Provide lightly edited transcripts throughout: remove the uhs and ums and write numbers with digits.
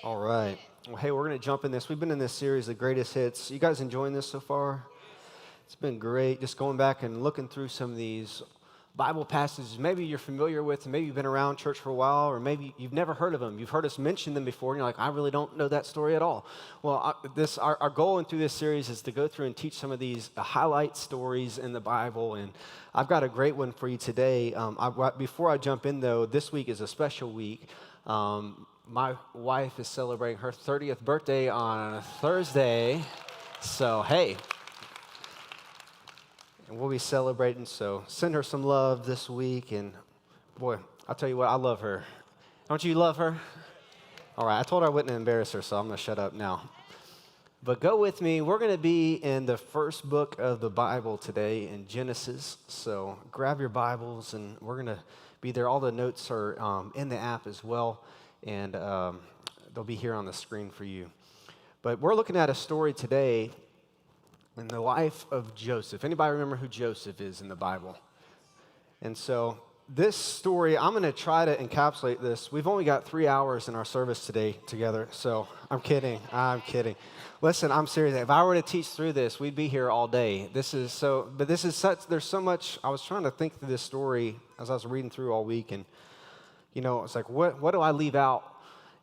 All right. Well, hey, we're going to jump in this. We've been in this series, The Greatest Hits. You guys enjoying this so far? It's been great. Just going back and looking through some of these Bible passages maybe you're familiar with, and maybe you've been around church for a while, or maybe you've never heard of them. You've heard us mention them before, and you're like, I really don't know that story at all. Well, our goal through this series is to go through and teach some of these highlight stories in the Bible, and I've got a great one for you today. Before I jump in, though, this week is a special week. My wife is celebrating her 30th birthday on Thursday, so hey. And we'll be celebrating, so send her some love this week. And boy, I'll tell you what, I love her. Don't you love her? All right, I told her I wouldn't embarrass her, so I'm going to shut up now. But go with me. We're going to be in the first book of the Bible today in Genesis. So grab your Bibles, and we're going to be there. All the notes are in the app as well, and they'll be here on the screen for you. But we're looking at a story today in the life of Joseph. Anybody remember who Joseph is in the Bible? And so this story, I'm going to try to encapsulate this. We've only got 3 hours in our service today together, so I'm kidding. Listen, I'm serious. If I were to teach through this, we'd be here all day. There's so much. I was trying to think through this story as I was reading through all week, and it's like, what do I leave out?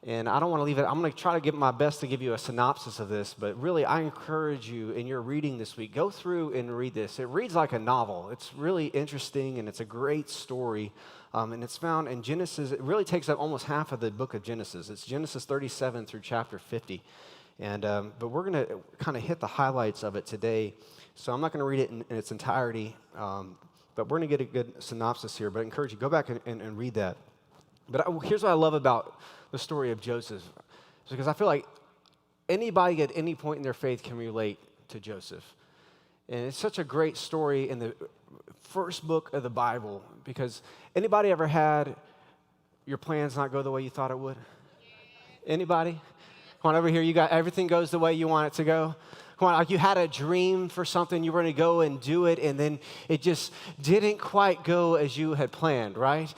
And I don't want to leave it. I'm going to try to give my best to give you a synopsis of this, but really I encourage you in your reading this week, go through and read this. It reads like a novel. It's really interesting, and it's a great story, and it's found in Genesis. It really takes up almost half of the book of Genesis. It's Genesis 37 through chapter 50, and but we're going to kind of hit the highlights of it today, so I'm not going to read it in its entirety, but we're going to get a good synopsis here, but I encourage you, go back and read that. But here's what I love about the story of Joseph, because I feel like anybody at any point in their faith can relate to Joseph. And it's such a great story in the first book of the Bible, because anybody ever had your plans not go the way you thought it would? Anybody? Come on, over here, you got everything goes the way you want it to go. Come on, like you had a dream for something, you were going to go and do it, and then it just didn't quite go as you had planned, right?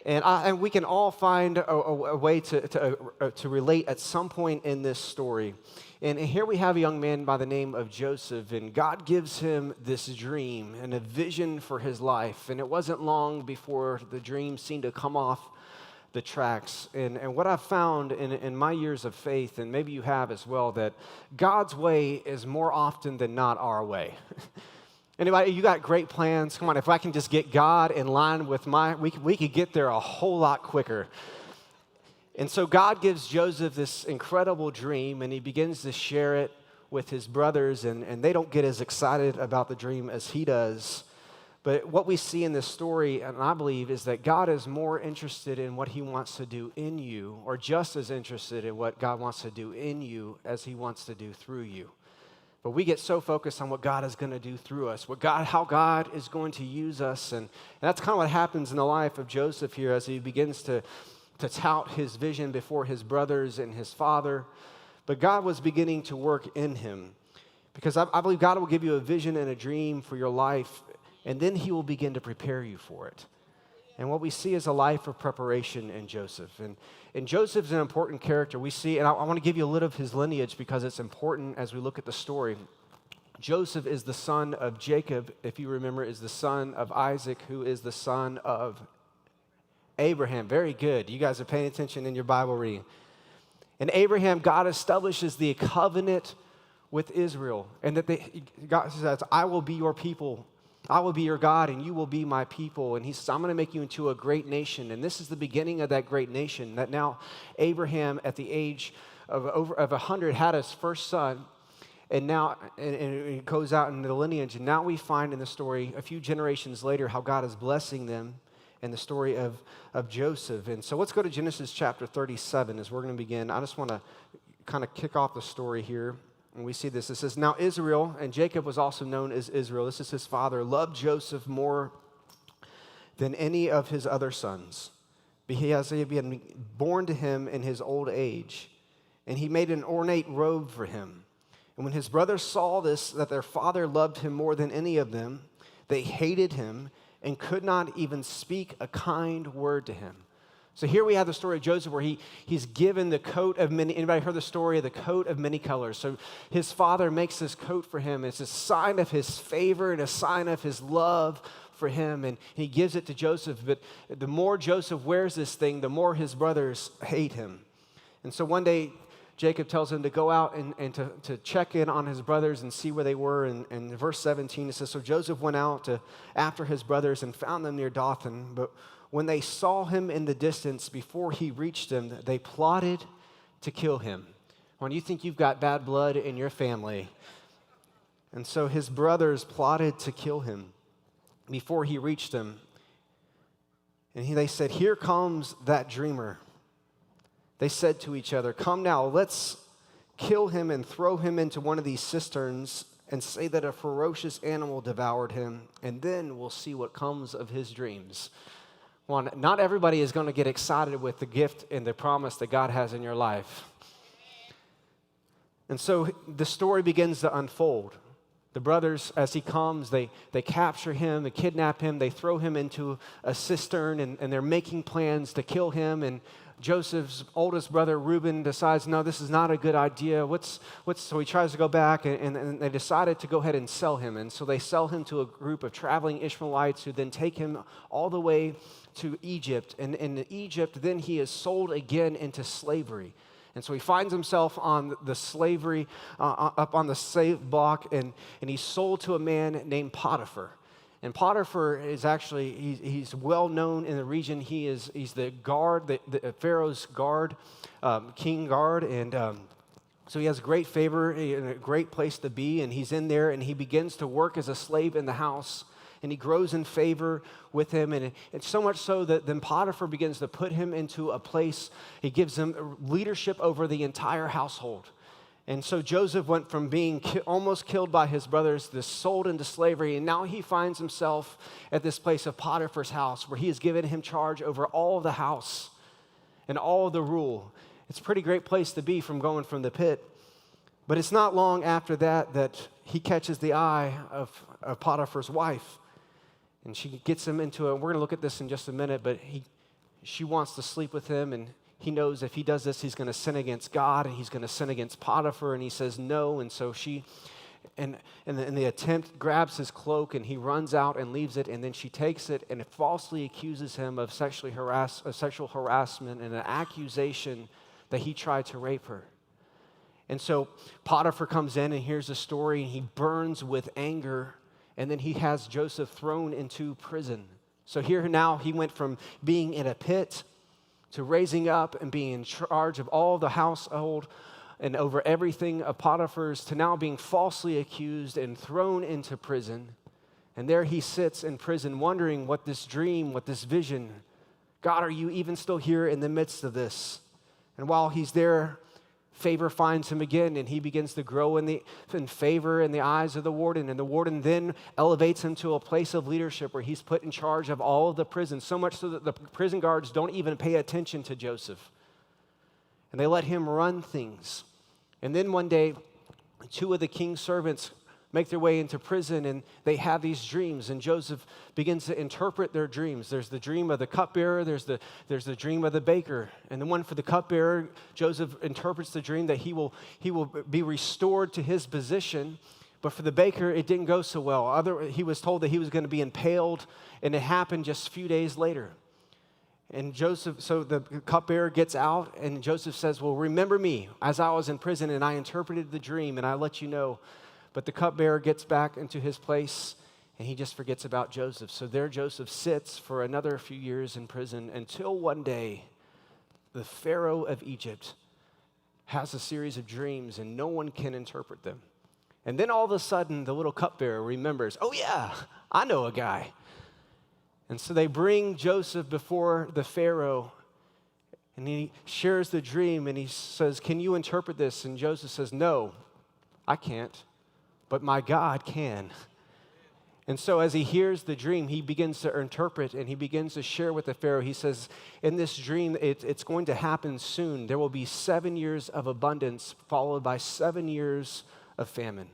And we can all find a way to relate at some point in this story. And here we have a young man by the name of Joseph, and God gives him this dream and a vision for his life. And it wasn't long before the dream seemed to come off the tracks. And what I've found in my years of faith, and maybe you have as well, that God's way is more often than not our way. Anybody, you got great plans? Come on, if I can just get God in line with we could get there a whole lot quicker. And so God gives Joseph this incredible dream, and he begins to share it with his brothers, and they don't get as excited about the dream as he does. But what we see in this story, and I believe, is that God is more interested in what he wants to do in you, or just as interested in what God wants to do in you as he wants to do through you. But we get so focused on what God is going to do through us, how God is going to use us. And that's kind of what happens in the life of Joseph here as he begins to tout his vision before his brothers and his father. But God was beginning to work in him, because I believe God will give you a vision and a dream for your life, and then he will begin to prepare you for it. And what we see is a life of preparation in Joseph. And Joseph's an important character. We see, and I want to give you a little of his lineage because it's important as we look at the story. Joseph is the son of Jacob, if you remember, is the son of Isaac, who is the son of Abraham. Very good. You guys are paying attention in your Bible reading. And Abraham, God establishes the covenant with Israel. And that God says, I will be your people. I will be your God, and you will be my people. And he says, I'm going to make you into a great nation. And this is the beginning of that great nation, that now Abraham, at the age of 100, had his first son. And now and it goes out in the lineage. And now we find in the story, a few generations later, how God is blessing them in the story of Joseph. And so let's go to Genesis chapter 37 as we're going to begin. I just want to kind of kick off the story here. And we see this. It says, now Israel, and Jacob was also known as Israel, this is his father, loved Joseph more than any of his other sons. He had been born to him in his old age, and he made an ornate robe for him. And when his brothers saw this, that their father loved him more than any of them, they hated him and could not even speak a kind word to him. So here we have the story of Joseph where he's given the coat of many. Anybody heard the story of the coat of many colors? So his father makes this coat for him. It's a sign of his favor and a sign of his love for him. And he gives it to Joseph. But the more Joseph wears this thing, the more his brothers hate him. And so one day, Jacob tells him to go out and to check in on his brothers and see where they were. And in verse 17, it says, so Joseph went out after his brothers and found them near Dothan. But when they saw him in the distance before he reached them, they plotted to kill him. When you think you've got bad blood in your family. And so his brothers plotted to kill him before he reached them. And they said, here comes that dreamer. They said to each other, come now, let's kill him and throw him into one of these cisterns and say that a ferocious animal devoured him, and then we'll see what comes of his dreams. Well, not everybody is going to get excited with the gift and the promise that God has in your life. And so the story begins to unfold. The brothers, as he comes, they capture him, they kidnap him, they throw him into a cistern, and they're making plans to kill him. And Joseph's oldest brother, Reuben, decides, no, this is not a good idea. So he tries to go back, and they decided to go ahead and sell him. And so they sell him to a group of traveling Ishmaelites who then take him all the way to Egypt. And in Egypt, then he is sold again into slavery. And so he finds himself on the slavery, up on the slave block, and he's sold to a man named Potiphar. And Potiphar is actually, he's well known in the region. He's the guard, the Pharaoh's guard, king guard. And so he has great favor and a great place to be. And he's in there, and he begins to work as a slave in the house. And he grows in favor with him. And it's so much so that then Potiphar begins to put him into a place. He gives him leadership over the entire household. And so Joseph went from being almost killed by his brothers to sold into slavery. And now he finds himself at this place of Potiphar's house, where he has given him charge over all of the house and all of the rule. It's a pretty great place to be from going from the pit. But it's not long after that he catches the eye of Potiphar's wife. And she gets him into we're going to look at this in just a minute, but she wants to sleep with him, and he knows if he does this, he's going to sin against God, and he's going to sin against Potiphar, and he says no. And so she, in the attempt, grabs his cloak, and he runs out and leaves it, and then she takes it and falsely accuses him of sexual harassment and an accusation that he tried to rape her. And so Potiphar comes in and hears the story, and he burns with anger. And then he has Joseph thrown into prison. So here now he went from being in a pit to raising up and being in charge of all the household and over everything of Potiphar's, to now being falsely accused and thrown into prison. And there he sits in prison wondering what this dream, what this vision, God, are you even still here in the midst of this? And while he's there, favor finds him again, and he begins to grow in favor in the eyes of the warden. And the warden then elevates him to a place of leadership where he's put in charge of all of the prisons, so much so that the prison guards don't even pay attention to Joseph. And they let him run things. And then one day, two of the king's servants make their way into prison, and they have these dreams, and Joseph begins to interpret their dreams. There's the dream of the cupbearer, there's the dream of the baker. And the one for the cupbearer, Joseph interprets the dream that he will be restored to his position. But for the baker, it didn't go so well. He was told that he was going to be impaled, and it happened just a few days later. And so the cupbearer gets out, and Joseph says, well, remember me as I was in prison, and I interpreted the dream, and I let you know. But the cupbearer gets back into his place, and he just forgets about Joseph. So there Joseph sits for another few years in prison until one day the Pharaoh of Egypt has a series of dreams, and no one can interpret them. And then all of a sudden, the little cupbearer remembers, oh yeah, I know a guy. And so they bring Joseph before the Pharaoh, and he shares the dream, and he says, can you interpret this? And Joseph says, no, I can't. But my God can. And so as he hears the dream, he begins to interpret, and he begins to share with the Pharaoh. He says, in this dream, it's going to happen soon. There will be 7 years of abundance followed by 7 years of famine.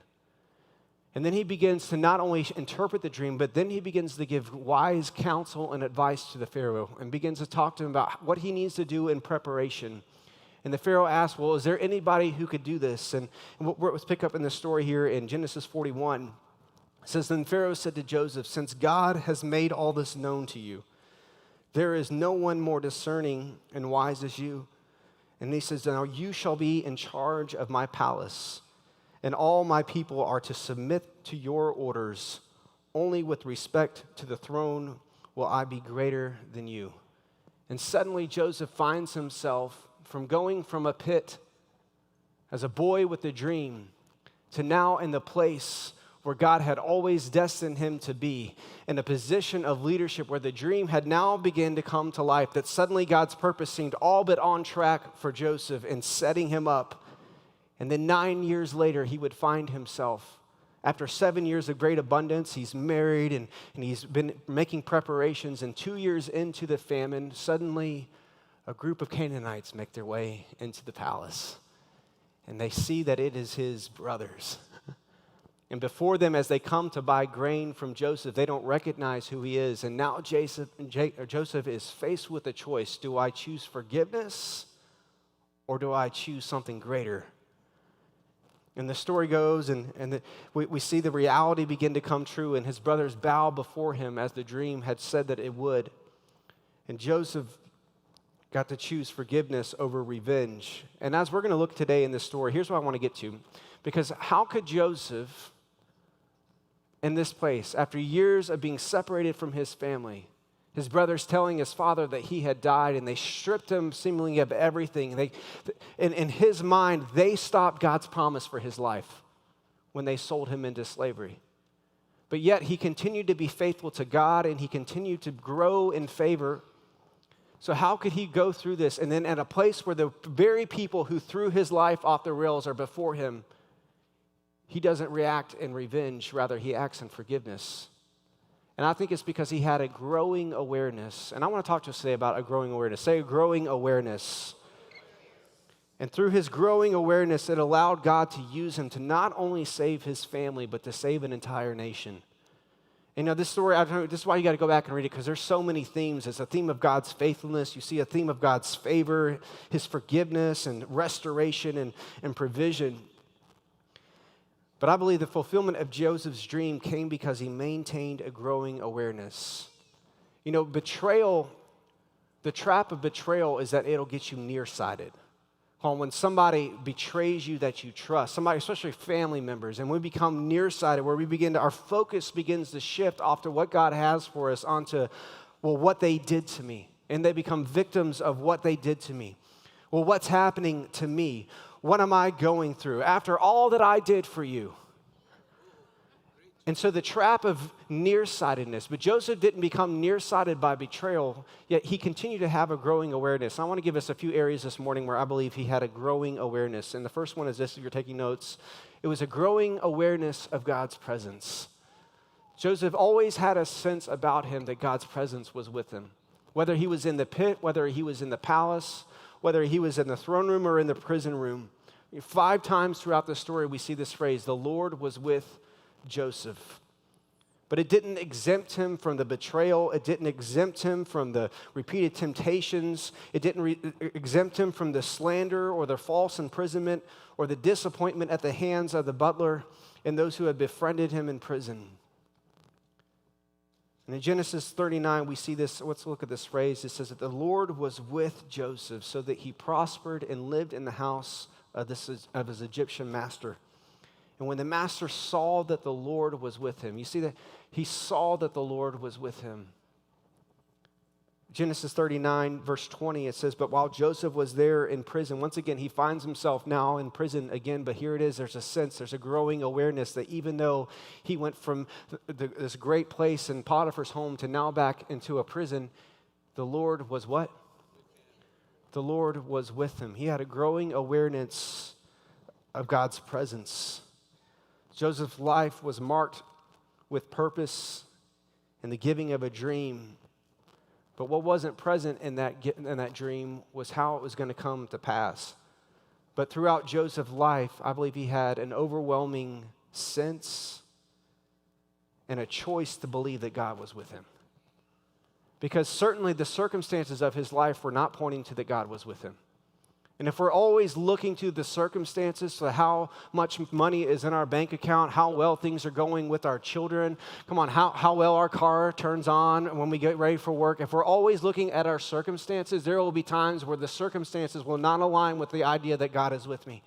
And then he begins to not only interpret the dream, but then he begins to give wise counsel and advice to the Pharaoh and begins to talk to him about what he needs to do in preparation. And the Pharaoh asks, well, is there anybody who could do this? And let's pick up in the story here in Genesis 41. It says, then Pharaoh said to Joseph, since God has made all this known to you, there is no one more discerning and wise as you. And he says, now you shall be in charge of my palace, and all my people are to submit to your orders. Only with respect to the throne will I be greater than you. And suddenly Joseph finds himself from going from a pit as a boy with a dream to now in the place where God had always destined him to be, in a position of leadership where the dream had now begun to come to life, that suddenly God's purpose seemed all but on track for Joseph in setting him up. And then 9 years later, he would find himself, after 7 years of great abundance, he's married and he's been making preparations, and 2 years into the famine, suddenly a group of Canaanites make their way into the palace. And they see that it is his brothers. And before them, as they come to buy grain from Joseph, they don't recognize who he is. And now Joseph is faced with a choice. Do I choose forgiveness or do I choose something greater? And the story goes, and we see the reality begin to come true, and his brothers bow before him as the dream had said that it would. And Joseph got to choose forgiveness over revenge. And as we're going to look today in this story, here's what I want to get to. Because how could Joseph, in this place, after years of being separated from his family, his brothers telling his father that he had died, and they stripped him seemingly of everything. In his mind, they stopped God's promise for his life when they sold him into slavery. But yet he continued to be faithful to God, and he continued to grow in favor. So how could he go through this? And then at a place where the very people who threw his life off the rails are before him, he doesn't react in revenge, rather he acts in forgiveness. And I think it's because he had a growing awareness. And I want to talk to us today about a growing awareness. Say a growing awareness. And through his growing awareness, it allowed God to use him to not only save his family, but to save an entire nation. You know, this story, this is why you got to go back and read it, because there's so many themes. It's a theme of God's faithfulness. You see a theme of God's favor, his forgiveness and restoration and provision. But I believe the fulfillment of Joseph's dream came because he maintained a growing awareness. You know, betrayal, the trap of betrayal is that it'll get you nearsighted. When somebody betrays you that you trust, somebody, especially family members, and we become nearsighted, where our focus begins to shift off to what God has for us onto, well, what they did to me. And they become victims of what they did to me. Well, what's happening to me? What am I going through after all that I did for you? And so the trap of nearsightedness, but Joseph didn't become nearsighted by betrayal, yet he continued to have a growing awareness. I want to give us a few areas this morning where I believe he had a growing awareness. And the first one is this, if you're taking notes. It was a growing awareness of God's presence. Joseph always had a sense about him that God's presence was with him. Whether he was in the pit, whether he was in the palace, whether he was in the throne room or in the prison room. 5 times throughout the story, we see this phrase, the Lord was with Joseph. But it didn't exempt him from the betrayal. It didn't exempt him from the repeated temptations. It didn't exempt him from the slander or the false imprisonment or the disappointment at the hands of the butler and those who had befriended him in prison. And in Genesis 39, we see this. Let's look at this phrase. It says that the Lord was with Joseph so that he prospered and lived in the house of his Egyptian master. And when the master saw that the Lord was with him, you see that he saw that the Lord was with him. Genesis 39, verse 20, it says, but while Joseph was there in prison, once again, he finds himself now in prison again, but here it is, there's a growing awareness that even though he went from this great place in Potiphar's home to now back into a prison, the Lord was what? The Lord was with him. He had a growing awareness of God's presence. Joseph's life was marked with purpose and the giving of a dream. But what wasn't present in that dream was how it was going to come to pass. But throughout Joseph's life, I believe he had an overwhelming sense and a choice to believe that God was with him. Because certainly the circumstances of his life were not pointing to that God was with him. And if we're always looking to the circumstances, to how much money is in our bank account, how well things are going with our children, come on, how well our car turns on when we get ready for work, if we're always looking at our circumstances, there will be times where the circumstances will not align with the idea that God is with me.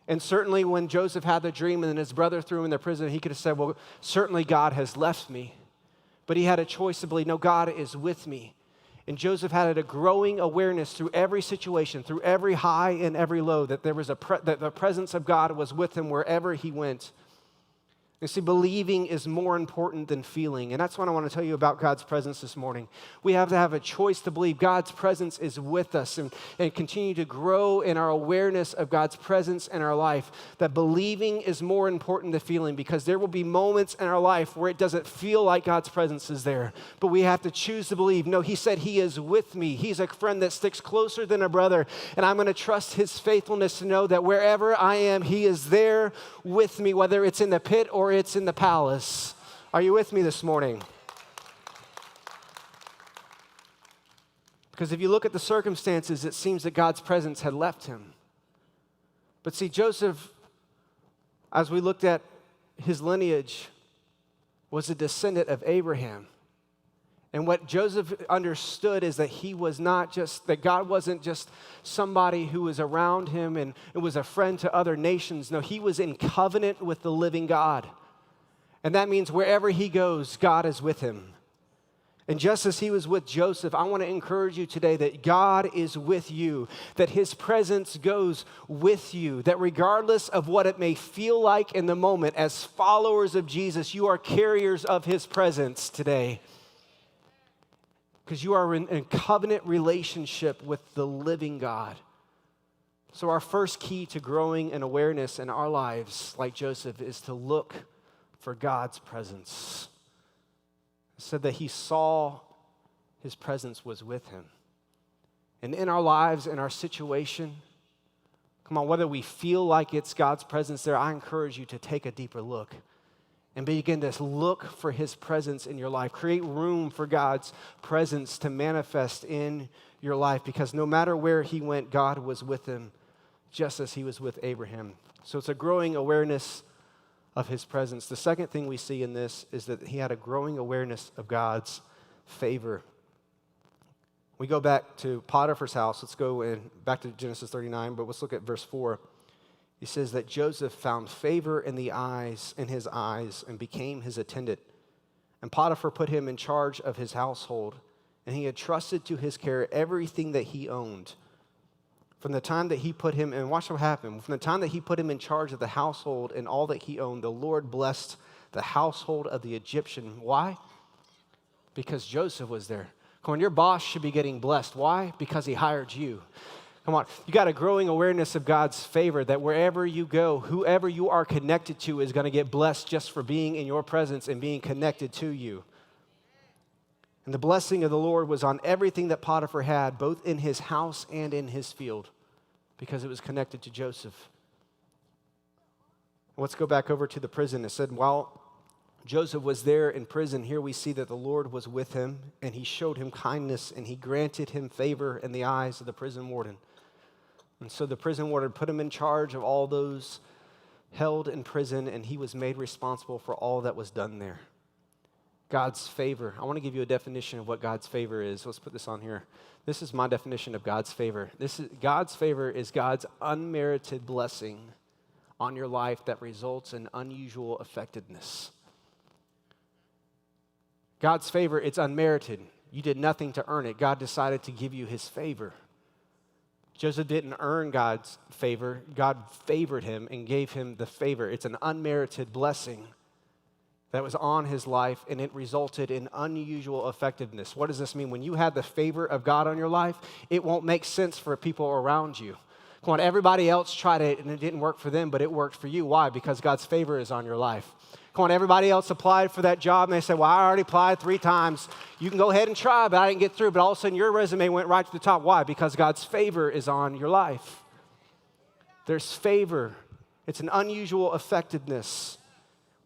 And certainly when Joseph had the dream and then his brother threw him in the prison, he could have said, well, certainly God has left me. But he had a choice to believe, no, God is with me. And Joseph had a growing awareness through every situation, through every high and every low, that there was that the presence of God was with him wherever he went. You see, believing is more important than feeling. And that's what I want to tell you about God's presence this morning. We have to have a choice to believe God's presence is with us and continue to grow in our awareness of God's presence in our life. That believing is more important than feeling, because there will be moments in our life where it doesn't feel like God's presence is there. But we have to choose to believe, no, he said he is with me. He's a friend that sticks closer than a brother. And I'm going to trust his faithfulness to know that wherever I am, he is there with me, whether it's in the pit or it's in the palace. Are you with me this morning? Because if you look at the circumstances, it seems that God's presence had left him. But see, Joseph, as we looked at his lineage, was a descendant of Abraham. And what Joseph understood is that that God wasn't just somebody who was around him and was a friend to other nations. No, he was in covenant with the living God. And that means wherever he goes, God is with him. And just as he was with Joseph, I want to encourage you today that God is with you, that his presence goes with you, that regardless of what it may feel like in the moment, as followers of Jesus, you are carriers of his presence today. Because you are in a covenant relationship with the living God. So our first key to growing in awareness in our lives, like Joseph, is to look for God's presence. It said that he saw his presence was with him. And in our lives, in our situation, come on, whether we feel like it's God's presence there, I encourage you to take a deeper look and begin to look for his presence in your life. Create room for God's presence to manifest in your life, because no matter where he went, God was with him, just as he was with Abraham. So it's a growing awareness of his presence. The second thing we see in this is that he had a growing awareness of God's favor. We go back to Potiphar's house. Let's go back to Genesis 39, but let's look at verse 4. He says that Joseph found favor in his eyes and became his attendant. And Potiphar put him in charge of his household, and he entrusted to his care everything that he owned. From the time that he put him, and watch what happened, from the time that he put him in charge of the household and all that he owned, the Lord blessed the household of the Egyptian. Why? Because Joseph was there. Come on, your boss should be getting blessed. Why? Because he hired you. Come on, you got a growing awareness of God's favor, that wherever you go, whoever you are connected to is going to get blessed just for being in your presence and being connected to you. And the blessing of the Lord was on everything that Potiphar had, both in his house and in his field, because it was connected to Joseph. Let's go back over to the prison. It said, while Joseph was there in prison, here we see that the Lord was with him, and he showed him kindness, and he granted him favor in the eyes of the prison warden. And so the prison warden put him in charge of all those held in prison, and he was made responsible for all that was done there. God's favor. I want to give you a definition of what God's favor is. Let's put this on here. This is my definition of God's favor. God's favor is God's unmerited blessing on your life that results in unusual effectiveness. God's favor, it's unmerited. You did nothing to earn it. God decided to give you his favor. Joseph didn't earn God's favor. God favored him and gave him the favor. It's an unmerited blessing that was on his life, and it resulted in unusual effectiveness. What does this mean? When you have the favor of God on your life, it won't make sense for people around you. Come on, everybody else tried it, and it didn't work for them, but it worked for you. Why? Because God's favor is on your life. Come on, everybody else applied for that job, and they said, well, I already applied 3 times. You can go ahead and try, but I didn't get through. But all of a sudden, your resume went right to the top. Why? Because God's favor is on your life. There's favor. It's an unusual effectiveness.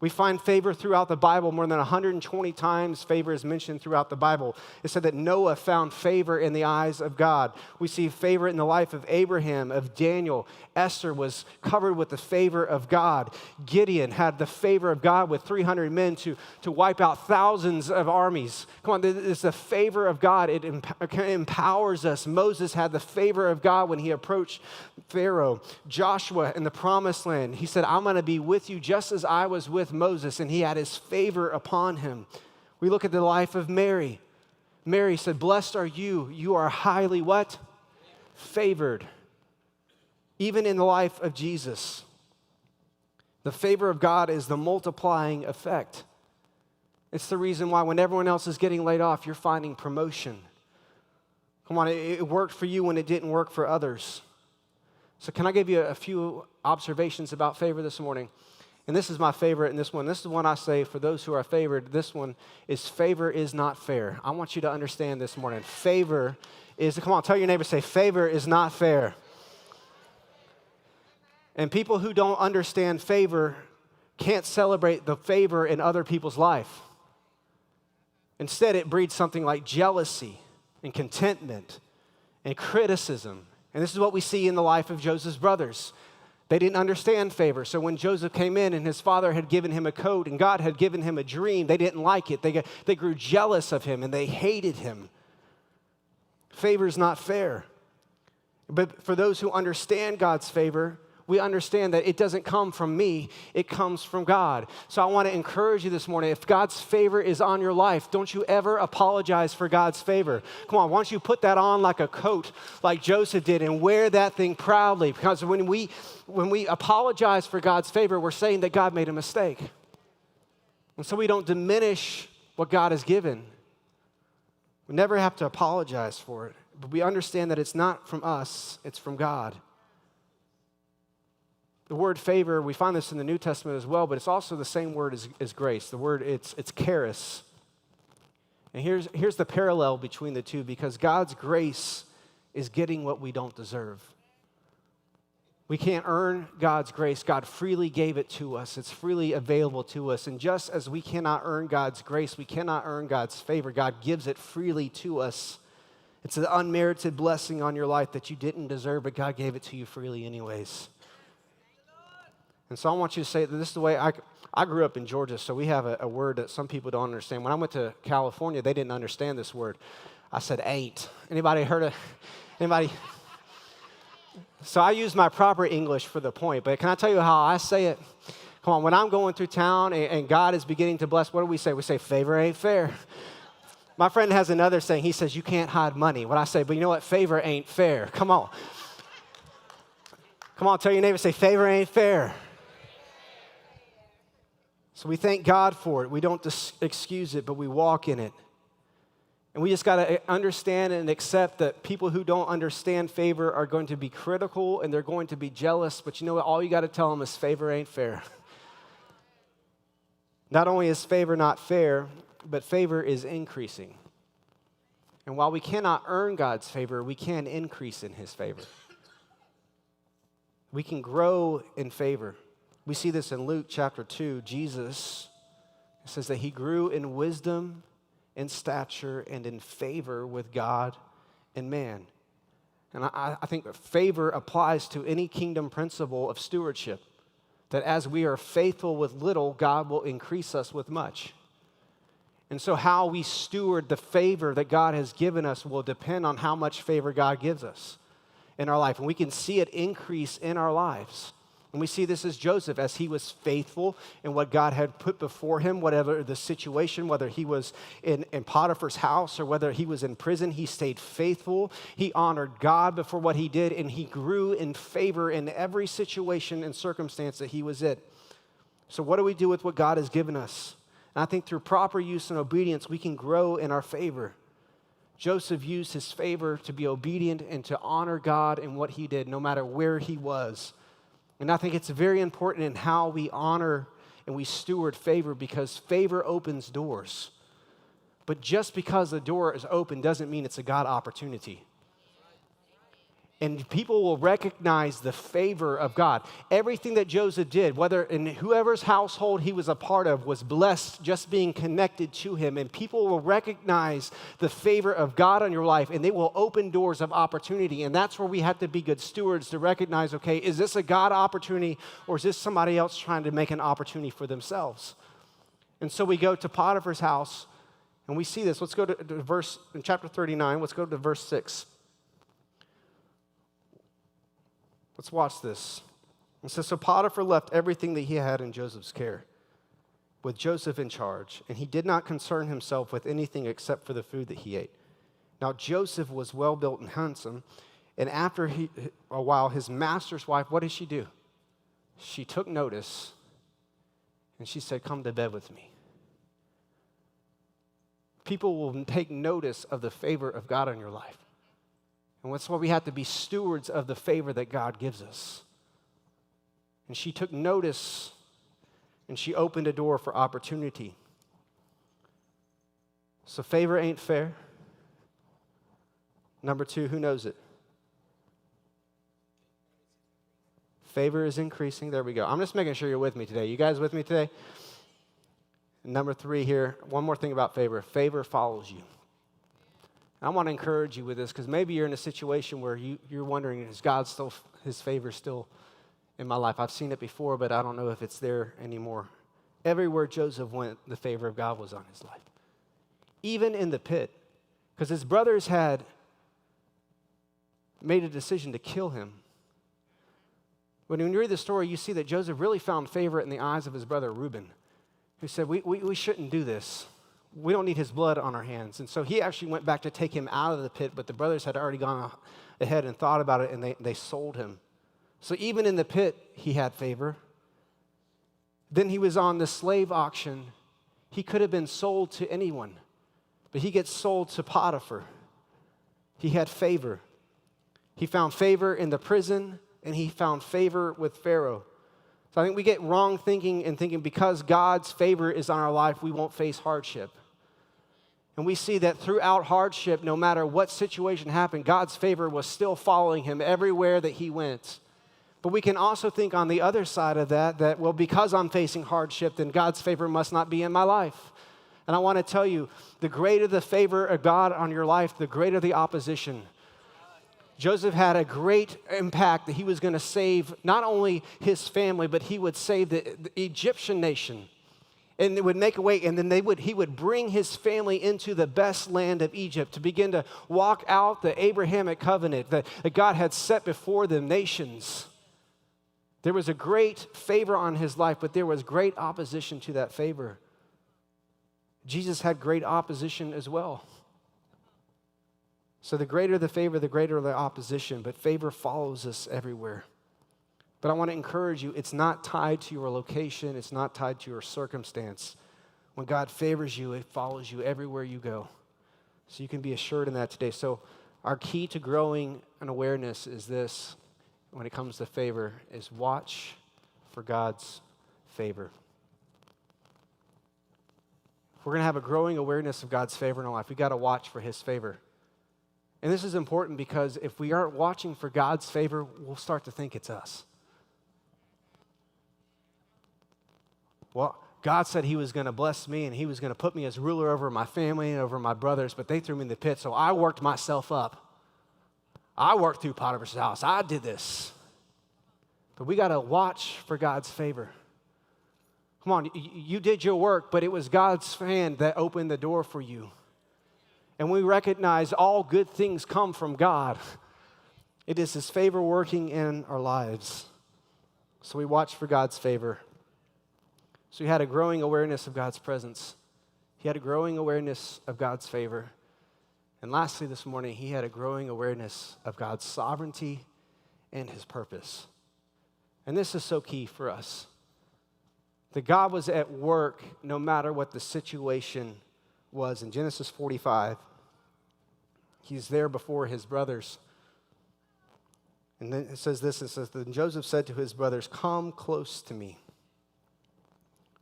We find favor throughout the Bible. More than 120 times favor is mentioned throughout the Bible. It said that Noah found favor in the eyes of God. We see favor in the life of Abraham, of Daniel. Esther was covered with the favor of God. Gideon had the favor of God with 300 men to wipe out thousands of armies. Come on, it's the favor of God. It empowers us. Moses had the favor of God when he approached Pharaoh. Joshua in the promised land, he said, I'm going to be with you just as I was with Moses, and he had his favor upon him. We look at the life of Mary. Mary said, blessed are you. You are highly what? Favored. Even in the life of Jesus, the favor of God is the multiplying effect. It's the reason why when everyone else is getting laid off, you're finding promotion. Come on, it worked for you when it didn't work for others. So can I give you a few observations about favor this morning? And this is my favorite in this one. This is one I say for those who are favored. This one is favor is not fair. I want you to understand this morning. Favor is, come on, tell your neighbor, say, favor is not fair. And people who don't understand favor can't celebrate the favor in other people's life. Instead, it breeds something like jealousy and contentment and criticism. And this is what we see in the life of Joseph's brothers. They didn't understand favor. So when Joseph came in and his father had given him a coat and God had given him a dream, they didn't like it. They grew jealous of him and they hated him. Favor is not fair. But for those who understand God's favor, we understand that it doesn't come from me, it comes from God. So I want to encourage you this morning, if God's favor is on your life, don't you ever apologize for God's favor. Come on, why don't you put that on like a coat, like Joseph did, and wear that thing proudly? Because when we apologize for God's favor, we're saying that God made a mistake. And so we don't diminish what God has given. We never have to apologize for it, but we understand that it's not from us, it's from God. The word favor, we find this in the New Testament as well, but it's also the same word as grace. The word, it's charis. And here's the parallel between the two, because God's grace is getting what we don't deserve. We can't earn God's grace. God freely gave it to us. It's freely available to us. And just as we cannot earn God's grace, we cannot earn God's favor. God gives it freely to us. It's an unmerited blessing on your life that you didn't deserve, but God gave it to you freely anyways. And so I want you to say that this is the way I grew up in Georgia, so we have a word that some people don't understand. When I went to California, they didn't understand this word. I said ain't. Anybody heard of, anybody? So I use my proper English for the point, but can I tell you how I say it? Come on, when I'm going through town and God is beginning to bless, what do we say? We say favor ain't fair. My friend has another saying. He says, you can't hide money. What I say, but you know what? Favor ain't fair. Come on. Come on, tell your neighbor, say favor ain't fair. So we thank God for it. We don't excuse it, but we walk in it. And we just got to understand and accept that people who don't understand favor are going to be critical and they're going to be jealous. But you know what? All you got to tell them is favor ain't fair. Not only is favor not fair, but favor is increasing. And while we cannot earn God's favor, we can increase in his favor. We can grow in favor. We see this in Luke chapter 2. Jesus says that he grew in wisdom, in stature, and in favor with God and man. And I think that favor applies to any kingdom principle of stewardship, that as we are faithful with little, God will increase us with much. And so how we steward the favor that God has given us will depend on how much favor God gives us in our life. And we can see it increase in our lives. And we see this as Joseph, as he was faithful in what God had put before him, whatever the situation, whether he was in Potiphar's house or whether he was in prison, he stayed faithful. He honored God before what he did, and he grew in favor in every situation and circumstance that he was in. So what do we do with what God has given us? And I think through proper use and obedience, we can grow in our favor. Joseph used his favor to be obedient and to honor God in what he did, no matter where he was. And I think it's very important in how we honor and we steward favor, because favor opens doors. But just because the door is open doesn't mean it's a God opportunity. And people will recognize the favor of God. Everything that Joseph did, whether in whoever's household he was a part of, was blessed just being connected to him. And people will recognize the favor of God on your life, and they will open doors of opportunity. And that's where we have to be good stewards to recognize, okay, is this a God opportunity, or is this somebody else trying to make an opportunity for themselves? And so we go to Potiphar's house, and we see this. Let's go to verse, in chapter 39, let's go to verse 6. Let's watch this. It says, so Potiphar left everything that he had in Joseph's care, with Joseph in charge, and he did not concern himself with anything except for the food that he ate. Now Joseph was well built and handsome, and after a while, his master's wife, what did she do? She took notice, and she said, come to bed with me. People will take notice of the favor of God on your life. And that's why we have to be stewards of the favor that God gives us. And she took notice, and she opened a door for opportunity. So favor ain't fair. Number 2, who knows it? Favor is increasing. There we go. I'm just making sure you're with me today. You guys with me today? Number 3 here, one more thing about favor. Favor follows you. I want to encourage you with this because maybe you're in a situation where you're wondering, is God still, his favor still in my life? I've seen it before, but I don't know if it's there anymore. Everywhere Joseph went, the favor of God was on his life. Even in the pit, because his brothers had made a decision to kill him. When you read the story, you see that Joseph really found favor in the eyes of his brother Reuben, who said, we shouldn't do this. We don't need his blood on our hands. And so he actually went back to take him out of the pit, but the brothers had already gone ahead and thought about it, and they sold him. So even in the pit, he had favor. Then he was on the slave auction. He could have been sold to anyone, but he gets sold to Potiphar. He had favor. He found favor in the prison, and he found favor with Pharaoh. So I think we get wrong thinking and thinking because God's favor is on our life, we won't face hardship. And we see that throughout hardship, no matter what situation happened, God's favor was still following him everywhere that he went. But we can also think on the other side of that, well, because I'm facing hardship, then God's favor must not be in my life. And I want to tell you, the greater the favor of God on your life, the greater the opposition. Joseph had a great impact that he was going to save not only his family, but he would save the Egyptian nation. And it would make a way, and then he would bring his family into the best land of Egypt to begin to walk out the Abrahamic covenant that God had set before the nations. There was a great favor on his life, but there was great opposition to that favor. Jesus had great opposition as well. So the greater the favor, the greater the opposition, but favor follows us everywhere. But I want to encourage you, it's not tied to your location, it's not tied to your circumstance. When God favors you, it follows you everywhere you go. So you can be assured in that today. So our key to growing an awareness is this, when it comes to favor, is watch for God's favor. If we're going to have a growing awareness of God's favor in our life, we've got to watch for his favor. And this is important because if we aren't watching for God's favor, we'll start to think it's us. Well, God said he was going to bless me and he was going to put me as ruler over my family and over my brothers, but they threw me in the pit, so I worked myself up. I worked through Potiphar's house. I did this. But we got to watch for God's favor. Come on, you did your work, but it was God's hand that opened the door for you. And we recognize all good things come from God. It is his favor working in our lives. So we watch for God's favor. So he had a growing awareness of God's presence. He had a growing awareness of God's favor. And lastly this morning, he had a growing awareness of God's sovereignty and his purpose. And this is so key for us. That God was at work no matter what the situation was. In Genesis 45, he's there before his brothers. And then it says this, then Joseph said to his brothers, come close to me.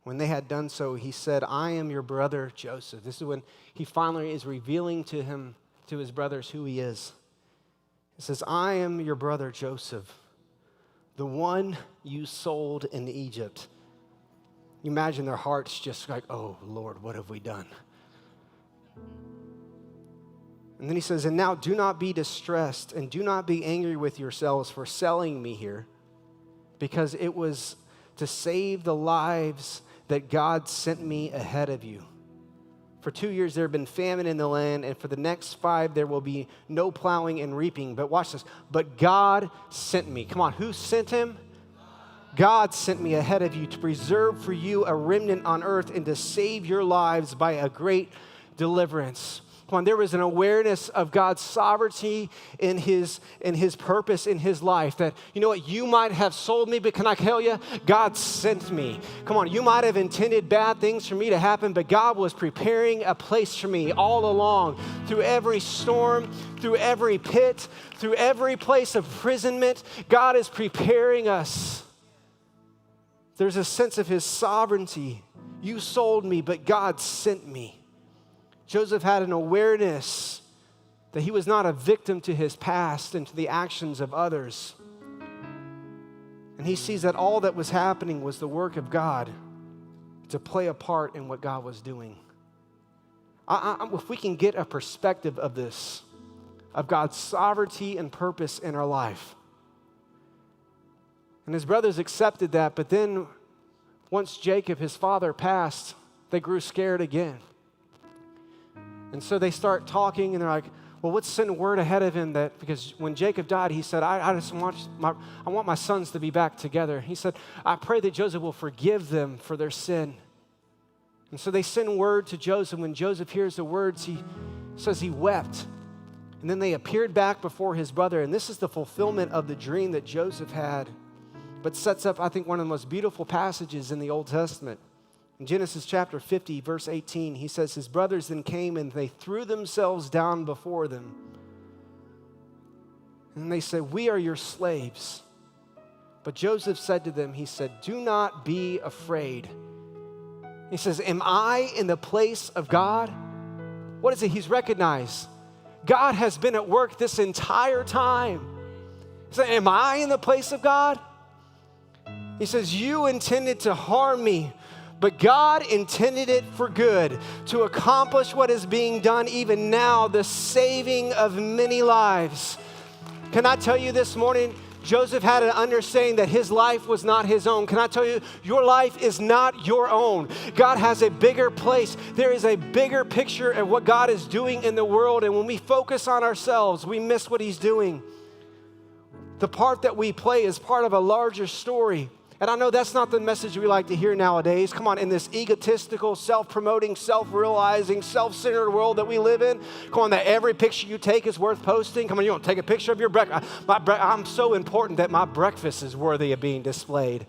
When they had done so, he said, I am your brother Joseph. This is when he finally is revealing to his brothers who he is. It says, I am your brother Joseph, the one you sold in Egypt. You imagine their hearts just like, oh, Lord, what have we done? And then he says, and now do not be distressed and do not be angry with yourselves for selling me here, because it was to save the lives that God sent me ahead of you. For 2 years there have been famine in the land, and for the next 5 there will be no plowing and reaping. But watch this. But God sent me. Come on, who sent him? God sent me ahead of you to preserve for you a remnant on earth and to save your lives by a great deliverance. Come on, there was an awareness of God's sovereignty in his purpose in his life. That, you know what, you might have sold me, but can I tell you, God sent me. Come on, you might have intended bad things for me to happen, but God was preparing a place for me all along. Through every storm, through every pit, through every place of imprisonment, God is preparing us. There's a sense of his sovereignty. You sold me, but God sent me. Joseph had an awareness that he was not a victim to his past and to the actions of others. And he sees that all that was happening was the work of God to play a part in what God was doing. If we can get a perspective of this, of God's sovereignty and purpose in our life. And his brothers accepted that, but then once Jacob, his father, passed, they grew scared again. And so they start talking, and they're like, well, let's send word ahead of him that, because when Jacob died, he said, I want my sons to be back together. He said, I pray that Joseph will forgive them for their sin. And so they send word to Joseph. When Joseph hears the words, he says he wept. And then they appeared back before his brother. And this is the fulfillment of the dream that Joseph had, but sets up, I think, one of the most beautiful passages in the Old Testament. In Genesis chapter 50, verse 18, he says, his brothers then came and they threw themselves down before them. And they said, we are your slaves. But Joseph said to them, he said, do not be afraid. He says, am I in the place of God? What is it? He's recognized. God has been at work this entire time. He said, am I in the place of God? He says, you intended to harm me, but God intended it for good, to accomplish what is being done even now, the saving of many lives. Can I tell you this morning, Joseph had an understanding that his life was not his own. Can I tell you, your life is not your own. God has a bigger place. There is a bigger picture of what God is doing in the world, and when we focus on ourselves, we miss what he's doing. The part that we play is part of a larger story. And I know that's not the message we like to hear nowadays. Come on, in this egotistical, self-promoting, self-realizing, self-centered world that we live in, come on, that every picture you take is worth posting. Come on, you don't take a picture of your breakfast. I'm so important that my breakfast is worthy of being displayed.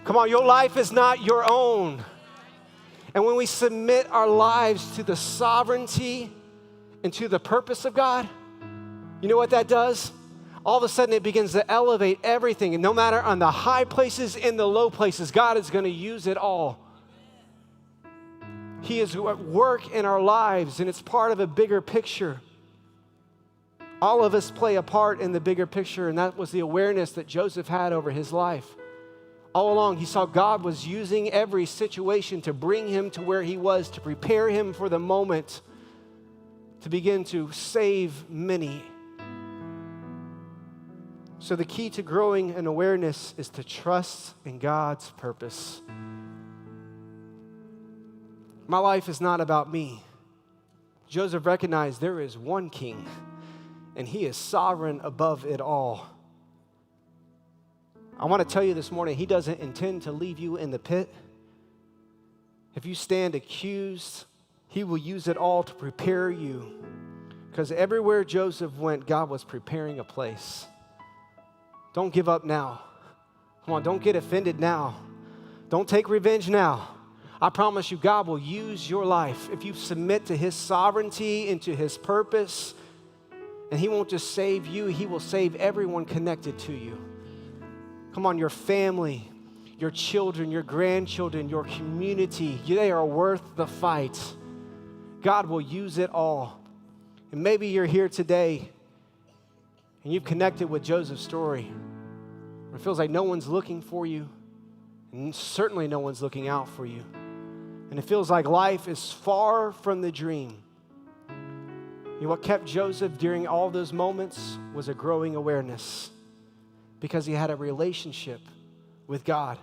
Come on, your life is not your own. And when we submit our lives to the sovereignty and to the purpose of God, you know what that does? All of a sudden it begins to elevate everything. And no matter on the high places and the low places, God is going to use it all. He is at work in our lives, and it's part of a bigger picture. All of us play a part in the bigger picture, and that was the awareness that Joseph had over his life. All along, he saw God was using every situation to bring him to where he was, to prepare him for the moment, to begin to save many. So the key to growing in awareness is to trust in God's purpose. My life is not about me. Joseph recognized there is one king, and he is sovereign above it all. I want to tell you this morning, he doesn't intend to leave you in the pit. If you stand accused, he will use it all to prepare you. Because everywhere Joseph went, God was preparing a place. Don't give up now. Come on, don't get offended now. Don't take revenge now. I promise you, God will use your life if you submit to his sovereignty and to his purpose. And he won't just save you, he will save everyone connected to you. Come on, your family, your children, your grandchildren, your community, they are worth the fight. God will use it all. And maybe you're here today and you've connected with Joseph's story, it feels like no one's looking for you, and certainly no one's looking out for you, and it feels like life is far from the dream. You know, what kept Joseph during all those moments was a growing awareness, because he had a relationship with God.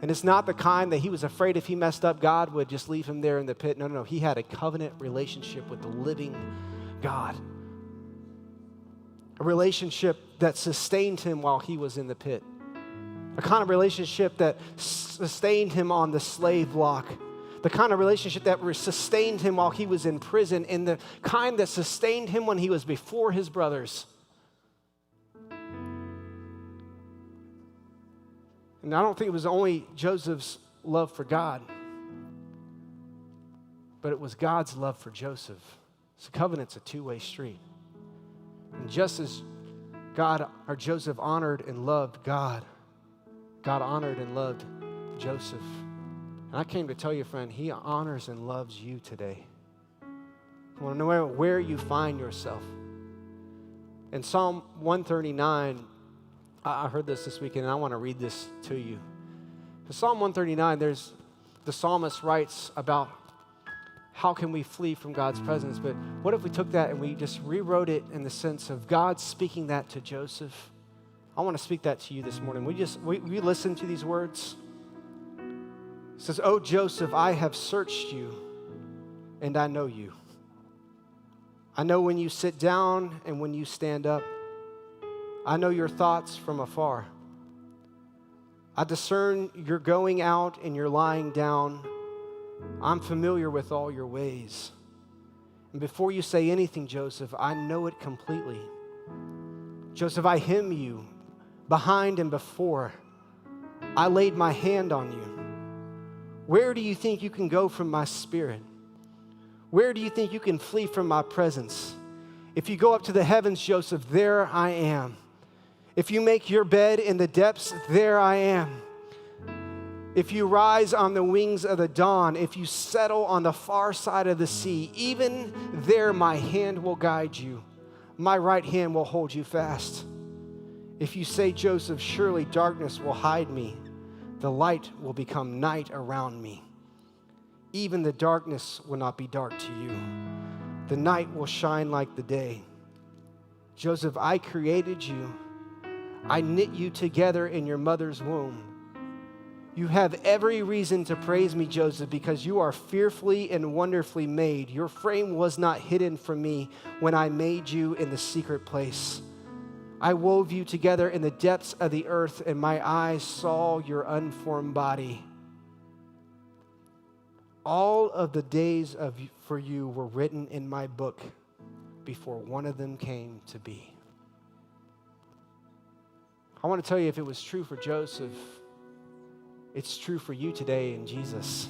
And it's not the kind that he was afraid if he messed up, God would just leave him there in the pit. No. He had a covenant relationship with the living God. A relationship that sustained him while he was in the pit. A kind of relationship that sustained him on the slave block. The kind of relationship that sustained him while he was in prison, and the kind that sustained him when he was before his brothers. And I don't think it was only Joseph's love for God, but it was God's love for Joseph. So covenant's a two-way street. And just as Joseph honored and loved God, God honored and loved Joseph. And I came to tell you, friend, he honors and loves you today. Well, no matter where you find yourself. In Psalm 139, I heard this weekend, and I want to read this to you. In Psalm 139, the psalmist writes about how can we flee from God's presence. But what if we took that and we just rewrote it in the sense of God speaking that to Joseph? I want to speak that to you this morning. We listen to these words. It says, "Oh, Joseph, I have searched you, and I know you. I know when you sit down and when you stand up. I know your thoughts from afar. I discern your going out and your lying down. I'm familiar with all your ways. And before you say anything, Joseph, I know it completely. Joseph, I hem you behind and before. I laid my hand on you. Where do you think you can go from my spirit? Where do you think you can flee from my presence? If you go up to the heavens, Joseph, there I am. If you make your bed in the depths, there I am. If you rise on the wings of the dawn, if you settle on the far side of the sea, even there my hand will guide you. My right hand will hold you fast. If you say, Joseph, surely darkness will hide me. The light will become night around me. Even the darkness will not be dark to you. The night will shine like the day. Joseph, I created you. I knit you together in your mother's womb. You have every reason to praise me, Joseph, because you are fearfully and wonderfully made. Your frame was not hidden from me when I made you in the secret place. I wove you together in the depths of the earth, and my eyes saw your unformed body. All of the days for you were written in my book before one of them came to be. I want to tell you, if it was true for Joseph, it's true for you today in Jesus.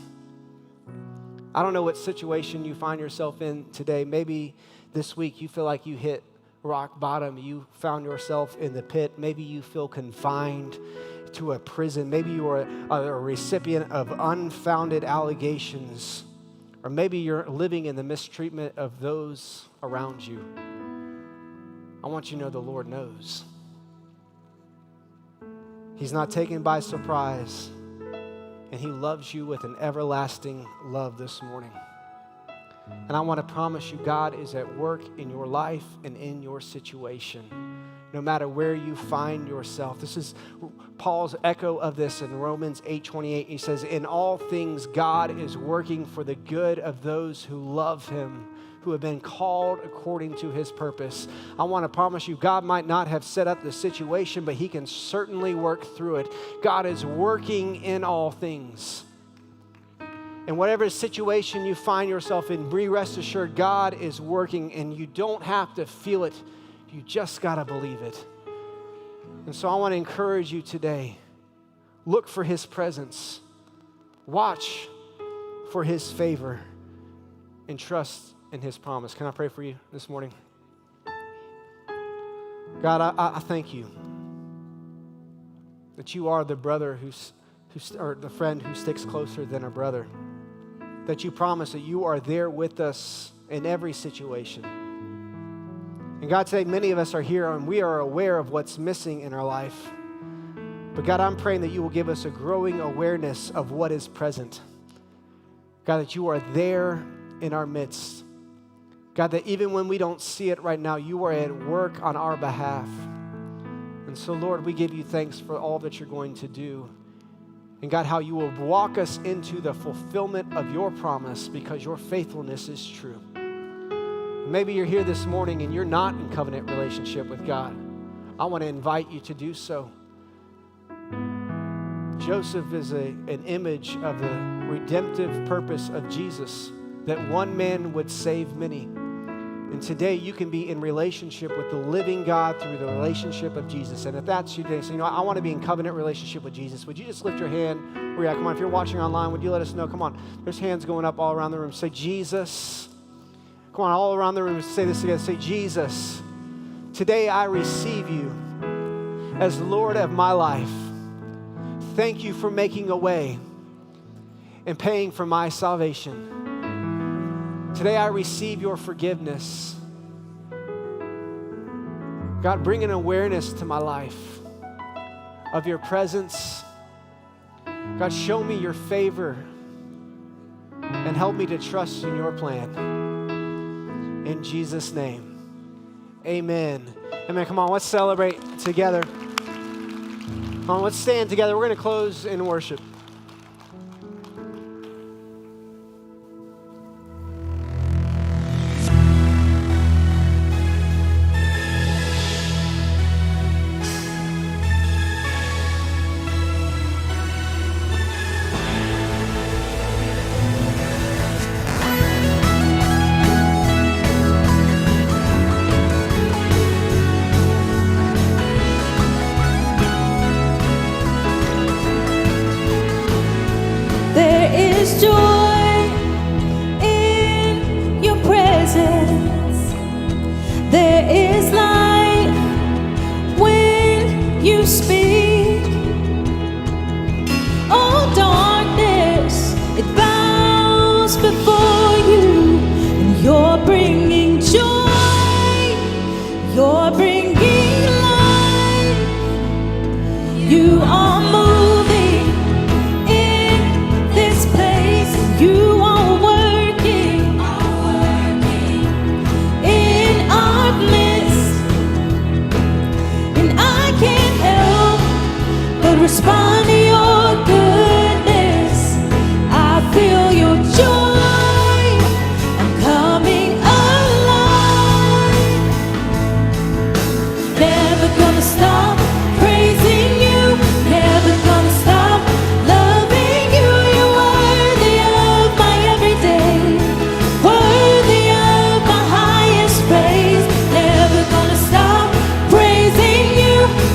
I don't know what situation you find yourself in today. Maybe this week you feel like you hit rock bottom. You found yourself in the pit. Maybe you feel confined to a prison. Maybe you are a recipient of unfounded allegations. Or maybe you're living in the mistreatment of those around you. I want you to know the Lord knows. He's not taken by surprise, and he loves you with an everlasting love this morning. And I want to promise you, God is at work in your life and in your situation, no matter where you find yourself. This is Paul's echo of this in Romans 8:28. He says, in all things, God is working for the good of those who love him, who have been called according to his purpose. I want to promise you, God might not have set up the situation, but he can certainly work through it. God is working in all things. And whatever situation you find yourself in, be rest assured, God is working, and you don't have to feel it. You just got to believe it. And so I want to encourage you today. Look for his presence. Watch for his favor. And trust in his promise. Can I pray for you this morning? God, I thank you that you are the brother or the friend who sticks closer than a brother. That you promise that you are there with us in every situation. And God, today many of us are here and we are aware of what's missing in our life. But God, I'm praying that you will give us a growing awareness of what is present. God, that you are there in our midst. God, that even when we don't see it right now, you are at work on our behalf. And so, Lord, we give you thanks for all that you're going to do. And God, how you will walk us into the fulfillment of your promise because your faithfulness is true. Maybe you're here this morning and you're not in covenant relationship with God. I want to invite you to do so. Joseph is an image of the redemptive purpose of Jesus, that one man would save many. And today you can be in relationship with the living God through the relationship of Jesus. And if that's you today, so I want to be in covenant relationship with Jesus, would you just lift your hand where you're at? Come on, if you're watching online, would you let us know? Come on, there's hands going up all around the room. Say, Jesus. Come on, all around the room, say this together. Say, Jesus, today I receive you as Lord of my life. Thank you for making a way and paying for my salvation. Today I receive your forgiveness. God, bring an awareness to my life of your presence. God, show me your favor and help me to trust in your plan. In Jesus' name, amen. Amen. Come on, let's celebrate together. Come on, let's stand together. We're going to close in worship.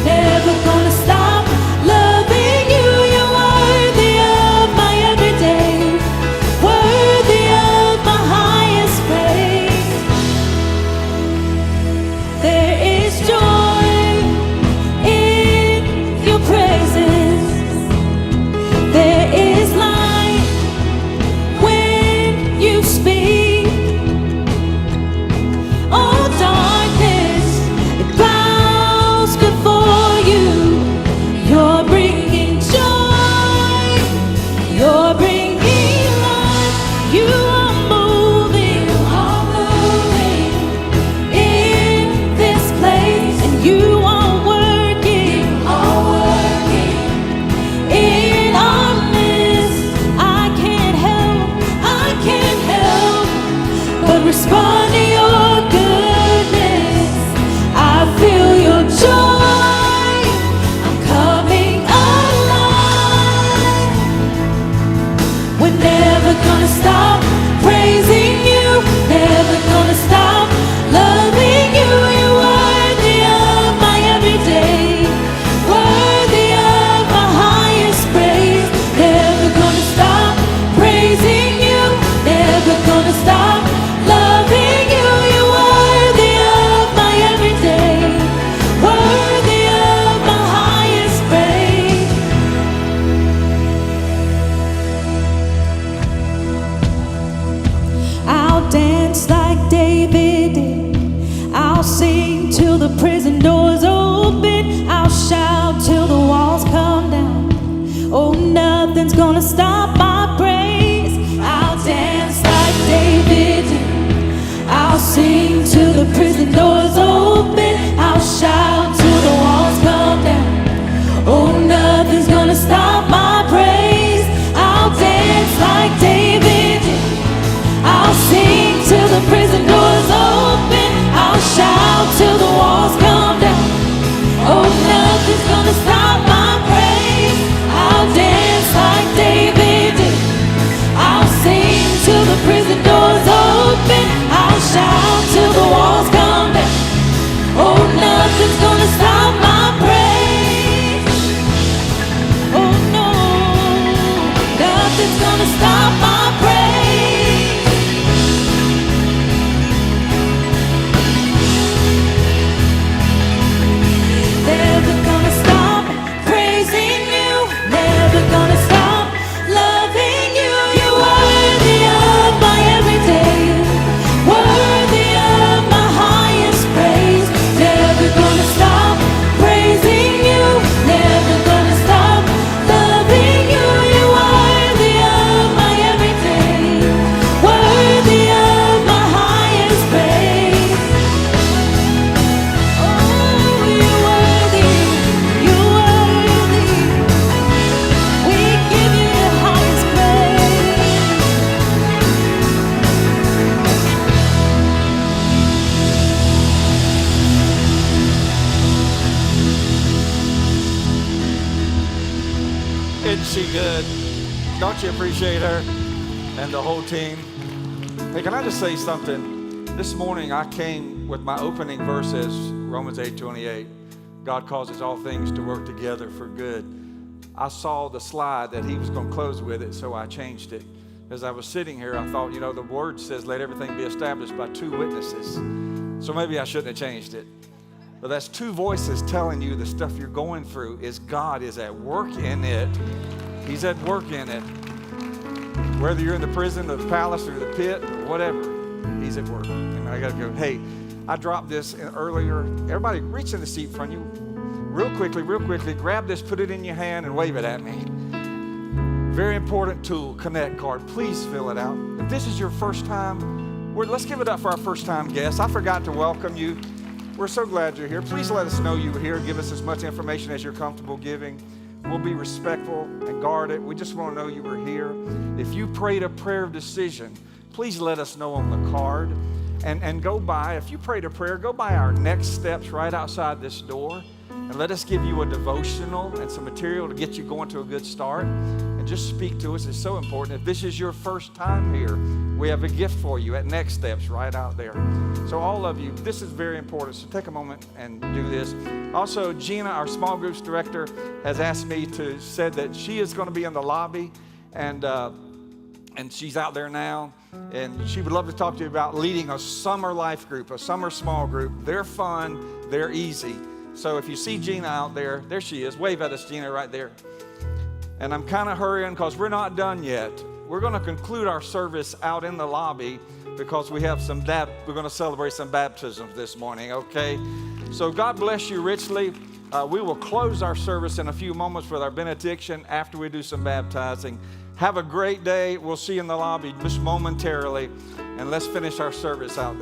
Never gonna stop loving you. Oh, nothing's gonna stop my praise. I'll dance like David did. I'll sing till the prison doors open. I'll shout till the walls come down. Oh, nothing's gonna stop my praise. I'll dance like David did. I'll sing till the prison doors open. I'll shout till the walls come down. Oh, nothing's gonna stop my praise. I'll dance like David did. I'll sing till the prison doors open. I'll shout till the walls come down. Oh, nothing's gonna stop my praise. Oh no, nothing's gonna stop my praise. Never gonna stop praising you. Never gonna stop loving you. You're worthy of my everyday, worthy of my highest praise. Never gonna stop praising you. Never gonna stop loving you. You're worthy of my everyday, worthy of my highest praise. Oh, you're worthy, you're worthy. We give you the highest praise. Isn't she good? Don't you appreciate her and the whole team? Hey, can I just say something? This morning I came with my opening verses, Romans 8:28. God causes all things to work together for good. I saw the slide that he was going to close with it, so I changed it. As I was sitting here, I thought, the word says, let everything be established by two witnesses. So maybe I shouldn't have changed it. But that's two voices telling you the stuff you're going through is God is at work in it. He's at work in it. Whether you're in the prison or the palace or the pit or whatever, he's at work. And I got to go, hey, I dropped this earlier. Everybody reach in the seat in front of you. Real quickly, grab this, put it in your hand and wave it at me. Very important tool, Connect card. Please fill it out. If this is your first time, let's give it up for our first time guests. I forgot to welcome you. We're so glad you're here. Please let us know you were here. Give us as much information as you're comfortable giving. We'll be respectful and guard it. We just want to know you were here. If you prayed a prayer of decision, please let us know on the card. And go by, if you prayed a prayer, go by our next steps right outside this door. And let us give you a devotional and some material to get you going to a good start. And just speak to us. It's so important. If this is your first time here, we have a gift for you at Next Steps right out there. So all of you, this is very important. So take a moment and do this. Also, Gina, our small groups director, has asked me said that she is going to be in the lobby. And she's out there now. And she would love to talk to you about leading a summer life group, a summer small group. They're fun. They're easy. So if you see Gina out there she is. Wave at us, Gina, right there. And I'm kind of hurrying because we're not done yet. We're going to conclude our service out in the lobby because we have we're going to celebrate some baptisms this morning, okay? So God bless you richly. We will close our service in a few moments with our benediction after we do some baptizing. Have a great day. We'll see you in the lobby just momentarily. And let's finish our service out there.